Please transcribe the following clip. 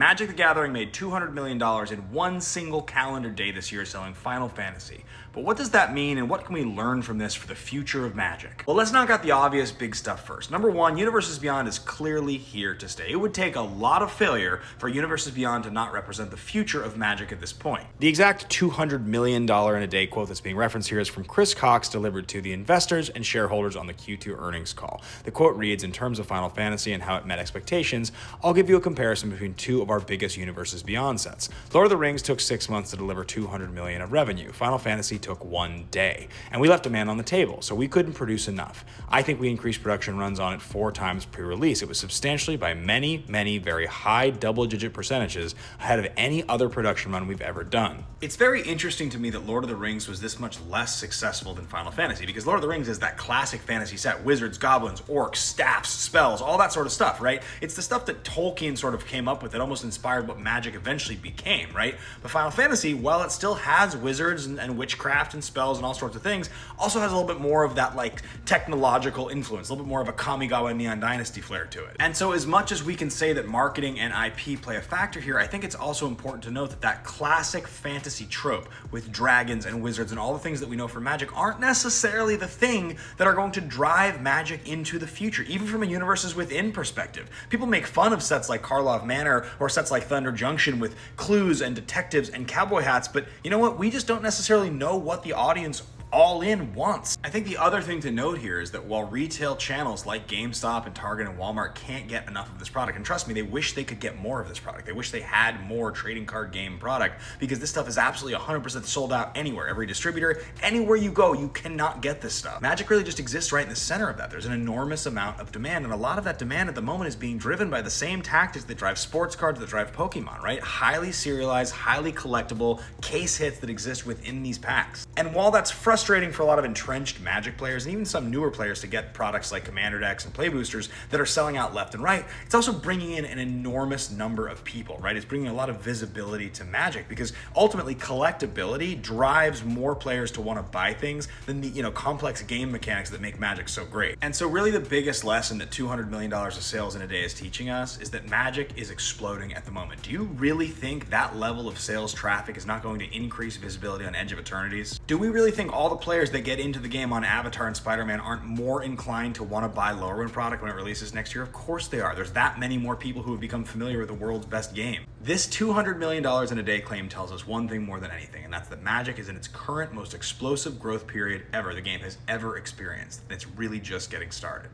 Magic the Gathering made $200 million in one single calendar day this year selling Final Fantasy. But what does that mean, and what can we learn from this for the future of Magic? Well, let's knock out the obvious big stuff first. Number one, Universes Beyond is clearly here to stay. It would take a lot of failure for Universes Beyond to not represent the future of Magic at this point. The exact $200 million in a day quote that's being referenced here is from Chris Cox, delivered to the investors and shareholders on the Q2 earnings call. The quote reads, "In terms of Final Fantasy and how it met expectations, I'll give you a comparison between two of our biggest Universes Beyond sets. Lord of the Rings took 6 months to deliver $200 million of revenue. Final Fantasy took 1 day. And we left demand on the table, so we couldn't produce enough. I think we increased production runs on it 4 times pre-release. It was substantially by many, many very high double-digit percentages ahead of any other production run we've ever done." It's very interesting to me that Lord of the Rings was this much less successful than Final Fantasy, because Lord of the Rings is that classic fantasy set: wizards, goblins, orcs, staffs, spells, all that sort of stuff, right? It's the stuff that Tolkien sort of came up with that almost inspired what Magic eventually became, right? But Final Fantasy, while it still has wizards and witchcraft and spells and all sorts of things, also has a little bit more of that like technological influence, a little bit more of a Kamigawa Neon Dynasty flair to it. And so as much as we can say that marketing and IP play a factor here, I think it's also important to note that that classic fantasy trope with dragons and wizards and all the things that we know from Magic aren't necessarily the thing that are going to drive Magic into the future, even from a Universes Within perspective. People make fun of sets like Karlov Manor or sets like Thunder Junction with clues and detectives and cowboy hats, but you know what? We just don't necessarily know what the audience all in wants. I think the other thing to note here is that while retail channels like GameStop and Target and Walmart can't get enough of this product, and trust me, they wish they could get more of this product. They wish they had more trading card game product, because this stuff is absolutely 100% sold out anywhere. Every distributor, anywhere you go, you cannot get this stuff. Magic really just exists right in the center of that. There's an enormous amount of demand, and a lot of that demand at the moment is being driven by the same tactics that drive sports cards, that drive Pokemon, right? Highly serialized, highly collectible case hits that exist within these packs. And while that's frustrating for a lot of entrenched Magic players and even some newer players to get products like Commander decks and Play Boosters that are selling out left and right, it's also bringing in an enormous number of people, right? It's bringing a lot of visibility to Magic, because ultimately collectability drives more players to want to buy things than the complex game mechanics that make Magic so great. And so really the biggest lesson that $200 million of sales in a day is teaching us is that Magic is exploding at the moment. Do you really think that level of sales traffic is not going to increase visibility on Edge of Eternities? Do we really think all the players that get into the game on Avatar and Spider-Man aren't more inclined to want to buy Lorwyn product when it releases next year? Of course they are. There's that many more people who have become familiar with the world's best game. This $200 million in a day claim tells us one thing more than anything, and that's that Magic is in its current most explosive growth period ever the game has ever experienced. And it's really just getting started.